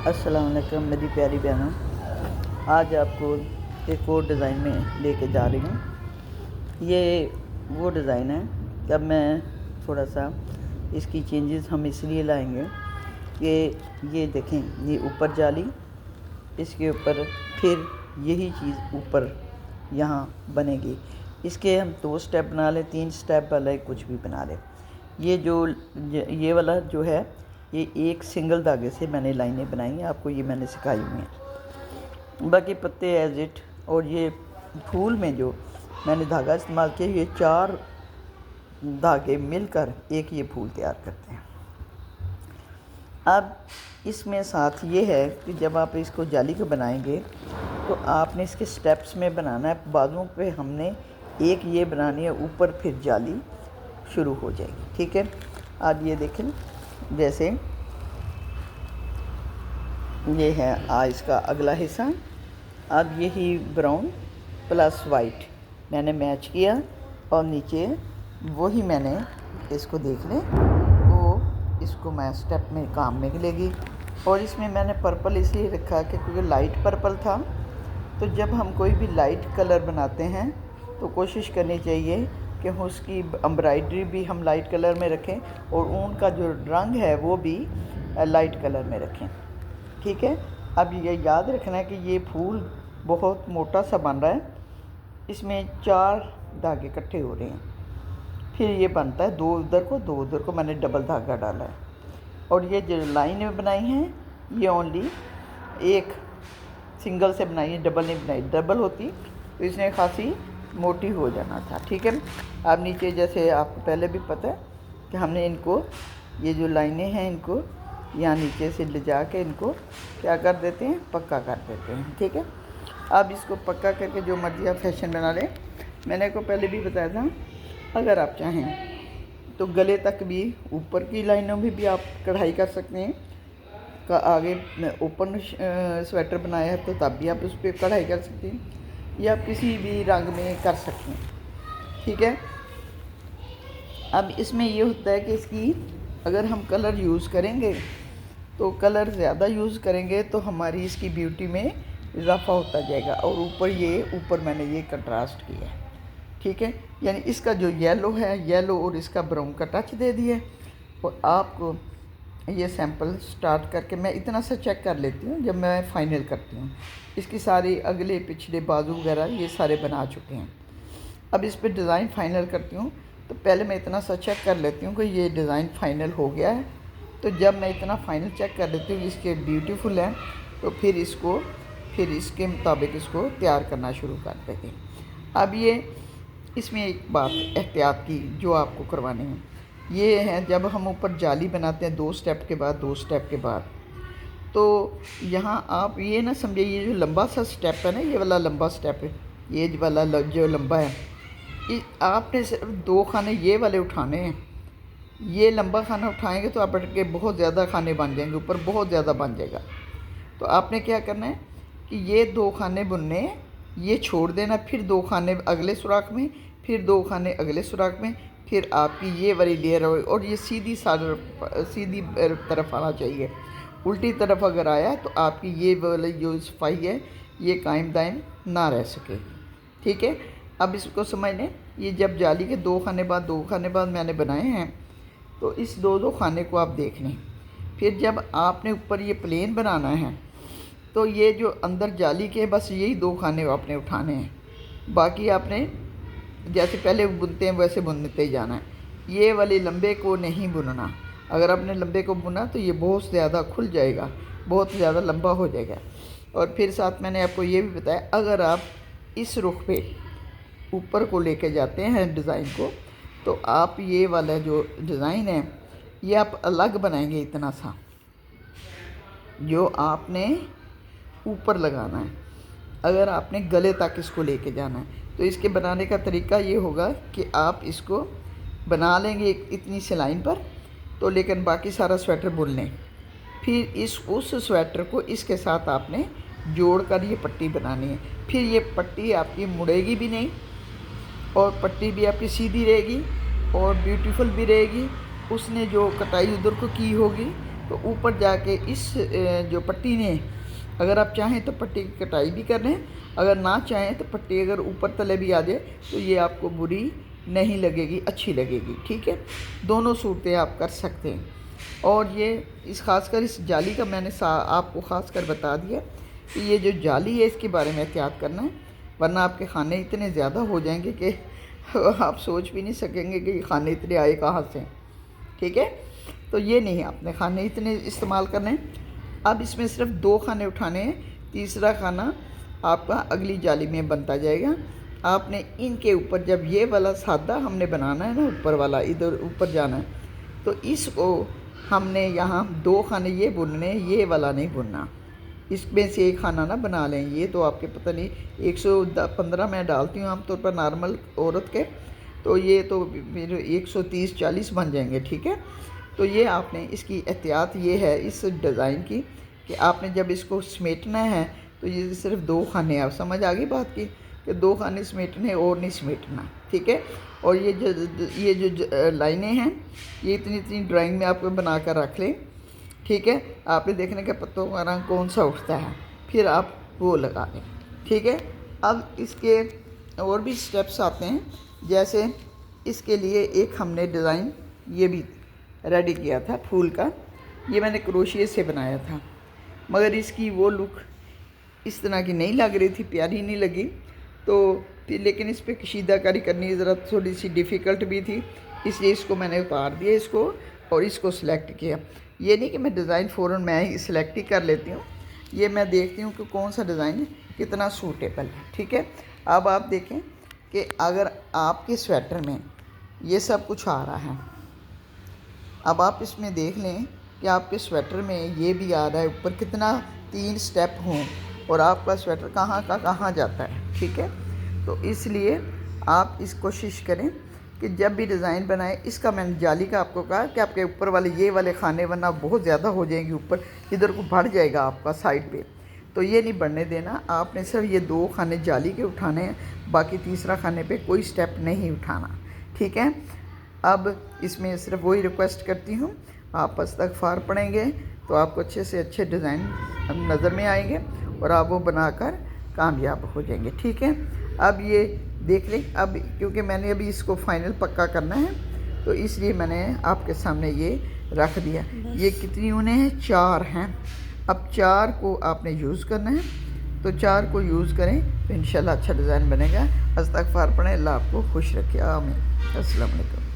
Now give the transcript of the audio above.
अस्सलाम वालेकुम मेरी प्यारी बहनों। आज आपको एक और डिज़ाइन में लेके जा रही हूँ। ये वो डिज़ाइन है। अब मैं थोड़ा सा इसकी चेंजेस हम इसलिए लाएंगे कि ये देखें, ये ऊपर जाली, इसके ऊपर फिर यही चीज़ ऊपर यहाँ बनेगी। इसके हम 2 स्टेप बना लें, 3 स्टेप वाला कुछ भी बना लें। ये वाला जो है, ये एक सिंगल धागे से मैंने लाइनें बनाई हैं, आपको ये मैंने सिखाई हुई हैं। बाकी पत्ते एज इट, और ये फूल में जो मैंने धागा इस्तेमाल किया, ये 4 धागे मिलकर एक ये फूल तैयार करते हैं। अब इसमें साथ ये है कि जब आप इसको जाली को बनाएंगे तो आपने इसके स्टेप्स में बनाना है। बाजुओं पे हमने एक ये बनानी है, ऊपर फिर जाली शुरू हो जाएगी। ठीक है, अब ये देखें, जैसे ये है इसका अगला हिस्सा। अब यही ब्राउन प्लस वाइट मैंने मैच किया और नीचे वही मैंने इसको देख लें, तो इसको मैं स्टेप में काम में लेगी। और इसमें मैंने पर्पल इसलिए रखा कि क्योंकि लाइट पर्पल था, तो जब हम कोई भी लाइट कलर बनाते हैं तो कोशिश करनी चाहिए कि उसकी एम्ब्रॉयडरी भी हम लाइट कलर में रखें और ऊन का जो रंग है वो भी लाइट कलर में रखें। ठीक है, अब ये याद रखना है कि ये फूल बहुत मोटा सा बन रहा है, इसमें 4 धागे इकट्ठे हो रहे हैं, फिर ये बनता है 2 उधर को 2 उधर को। मैंने डबल धागा डाला है और ये जो लाइनें बनाई हैं ये ओनली एक सिंगल से बनाई है, डबल नहीं बनाई। डबल होती तो इसने खासी मोटी हो जाना था। ठीक है, अब नीचे जैसे आपको पहले भी पता है कि हमने इनको, ये जो लाइनें हैं, इनको यहाँ नीचे से ले जा के इनको क्या कर देते हैं, पक्का कर देते हैं। ठीक है, अब इसको पक्का करके जो मर्जी आप फैशन बना लें। मैंने को पहले भी बताया था, अगर आप चाहें तो गले तक भी ऊपर की लाइनों में भी आप कढ़ाई कर सकते हैं। का आगे ओपन स्वेटर बनाया है तो तब भी आप उस पर कढ़ाई कर सकते हैं, या आप किसी भी रंग में कर सकते हैं। ठीक है, अब इसमें ये होता है कि इसकी अगर हम कलर यूज़ करेंगे तो कलर ज़्यादा यूज़ करेंगे तो हमारी इसकी ब्यूटी में इजाफा होता जाएगा। और ऊपर मैंने ये कंट्रास्ट किया है। ठीक है, यानी इसका जो येलो है, येलो और इसका ब्राउन का टच दे दिया। और आपको ये सैंपल स्टार्ट करके मैं इतना सा चेक कर लेती हूँ जब मैं फ़ाइनल करती हूँ। इसकी सारी अगले पिछले बाजू वगैरह ये सारे बना चुके हैं। अब इस पर डिज़ाइन फ़ाइनल करती हूँ तो पहले मैं इतना सा चेक कर लेती हूँ कि ये डिज़ाइन फ़ाइनल हो गया है। तो जब मैं इतना फ़ाइनल चेक कर लेती हूँ इसके ब्यूटीफुल है, तो फिर इसके मुताबिक इसको तैयार करना शुरू कर देते हैं। अब ये इसमें एक बात एहतियात की जो आपको करवानी है, ये है जब हम ऊपर जाली बनाते हैं 2 स्टेप के बाद 2 स्टेप के बाद, तो यहाँ आप ये ना समझिए ये जो लंबा सा स्टेप है ना, ये वाला लंबा स्टेप है, ये वाला जो लंबा है, आपने सिर्फ 2 खाने ये वाले उठाने हैं। ये लंबा खाना उठाएंगे तो आपके बहुत ज़्यादा खाने बन जाएंगे, ऊपर बहुत ज़्यादा बन जाएगा। तो आपने क्या करना है कि ये 2 खाने बुनने, ये छोड़ देना, फिर 2 खाने अगले सुराख में, फिर 2 खाने अगले सुराख में, फिर आपकी ये वाली लेयर और ये सीधी तरफ आना चाहिए। उल्टी तरफ अगर आया तो आपकी ये वाली जो सफाई है ये कायम दायम ना रह सकेगी। ठीक है, अब इसको समझ लें, ये जब जाली के 2 खाने बाद 2 खाने बाद मैंने बनाए हैं, तो इस 2 खाने को आप देख लें। फिर जब आपने ऊपर ये प्लेन बनाना है तो ये जो अंदर जाली के बस यही 2 खाने आपने उठाने हैं, बाकी आपने जैसे पहले बुनते हैं वैसे बुनते ही जाना है। ये वाले लंबे को नहीं बुनना, अगर आपने लंबे को बुना तो ये बहुत ज़्यादा खुल जाएगा, बहुत ज़्यादा लंबा हो जाएगा। और फिर साथ मैंने आपको ये भी बताया, अगर आप इस रुख पे ऊपर को लेके जाते हैं डिज़ाइन को, तो आप ये वाला जो डिज़ाइन है ये आप अलग बनाएंगे इतना सा, जो आपने ऊपर लगाना है। अगर आपने गले तक इसको लेके जाना है तो इसके बनाने का तरीका ये होगा कि आप इसको बना लेंगे इतनी सी लाइन पर, तो लेकिन बाकी सारा स्वेटर बुन लें। फिर उस स्वेटर को इसके साथ आपने जोड़कर ये पट्टी बनानी है। फिर ये पट्टी आपकी मुड़ेगी भी नहीं और पट्टी भी आपकी सीधी रहेगी और ब्यूटीफुल भी रहेगी। उसने जो कटाई उधर को की होगी तो ऊपर जाके इस जो पट्टी ने, अगर आप चाहें तो पट्टी की कटाई भी कर लें, अगर ना चाहें तो पट्टी अगर ऊपर तले भी आ जाए तो ये आपको बुरी नहीं लगेगी, अच्छी लगेगी। ठीक है, दोनों सूरतें आप कर सकते हैं। और ये इस खासकर इस जाली का मैंने आपको खासकर बता दिया कि ये जो जाली है इसके बारे में एहतियात करना है, वरना आपके खाने इतने ज़्यादा हो जाएंगे कि आप सोच भी नहीं सकेंगे कि खाने इतने आए कहाँ से। ठीक है, तो ये नहीं, आपने खाने इतने इस्तेमाल करने हैं। अब इसमें सिर्फ 2 खाने उठाने हैं, तीसरा खाना आपका अगली जाली में बनता जाएगा। आपने इनके ऊपर जब ये वाला सादा हमने बनाना है ना, ऊपर वाला इधर ऊपर जाना है, तो इसको हमने यहाँ 2 खाने ये बुनने, ये वाला नहीं बुनना। इसमें से एक खाना ना बना लें। ये तो आपके पता नहीं 115 मैं डालती हूँ आमतौर पर नॉर्मल औरत के, तो ये तो फिर 130-40 बन जाएंगे। ठीक है, तो ये आपने इसकी एहतियात ये है इस डिज़ाइन की कि आपने जब इसको समेटना है तो ये सिर्फ 2 खाने, आप समझ आ गई बात की कि 2 खाने समेटने और नहीं समेटना। ठीक है, और ये जो लाइनें हैं ये इतनी इतनी ड्राइंग में आपको बना कर रख लें। ठीक है, आपने देखने के पत्तों का रंग कौन सा उठता है, फिर आप वो लगा लें। ठीक है, अब इसके और भी स्टेप्स आते हैं, जैसे इसके लिए एक हमने डिज़ाइन ये भी रेडी किया था फूल का। ये मैंने क्रोशिया से बनाया था, मगर इसकी वो लुक इस तरह की नहीं लग रही थी, प्यारी नहीं लगी। तो फिर लेकिन इस पर कशीदाकारी करनी ज़रा थोड़ी सी डिफ़िकल्ट भी थी, इसलिए इसको मैंने उतार दिया इसको और इसको सिलेक्ट किया। ये नहीं कि मैं डिज़ाइन फ़ौरन मैं ही सिलेक्ट ही कर लेती हूँ, ये मैं देखती हूँ कि कौन सा डिज़ाइन कितना सूटेबल है। ठीक है, अब आप देखें कि अगर आपके स्वेटर में ये सब कुछ आ रहा है, अब आप इसमें देख लें कि आपके स्वेटर में ये भी आ रहा है, ऊपर कितना 3 स्टेप हों और आपका स्वेटर कहाँ का कहाँ जाता है। ठीक है, तो इसलिए आप इस कोशिश करें कि जब भी डिज़ाइन बनाएं, इसका मैंने जाली का आपको कहा कि आपके ऊपर वाले ये वाले खाने वरना बहुत ज़्यादा हो जाएंगे, ऊपर इधर को बढ़ जाएगा आपका साइड पे, तो ये नहीं बढ़ने देना। आपने सिर्फ ये 2 खाने जाली के उठाने हैं, बाकी तीसरा खाने पे कोई स्टेप नहीं उठाना। ठीक है, अब इसमें सिर्फ वही रिक्वेस्ट करती हूँ, आप इस्तग़फ़ार पढ़ेंगे तो आपको अच्छे से अच्छे डिज़ाइन नज़र में आएंगे और आप वो बनाकर कामयाब हो जाएंगे। ठीक है, अब ये देख लें, अब क्योंकि मैंने अभी इसको फाइनल पक्का करना है तो इसलिए मैंने आपके सामने ये रख दिया। ये कितनी ऊनें हैं? 4 हैं। अब 4 को आपने यूज़ करना है, तो 4 को यूज़ करें तो इंशाल्लाह अच्छा डिज़ाइन बनेगा। इस्तग़फ़ार पढ़ें, अल्लाह आपको खुश रखे, आमीन। अस्सलाम वालेकुम।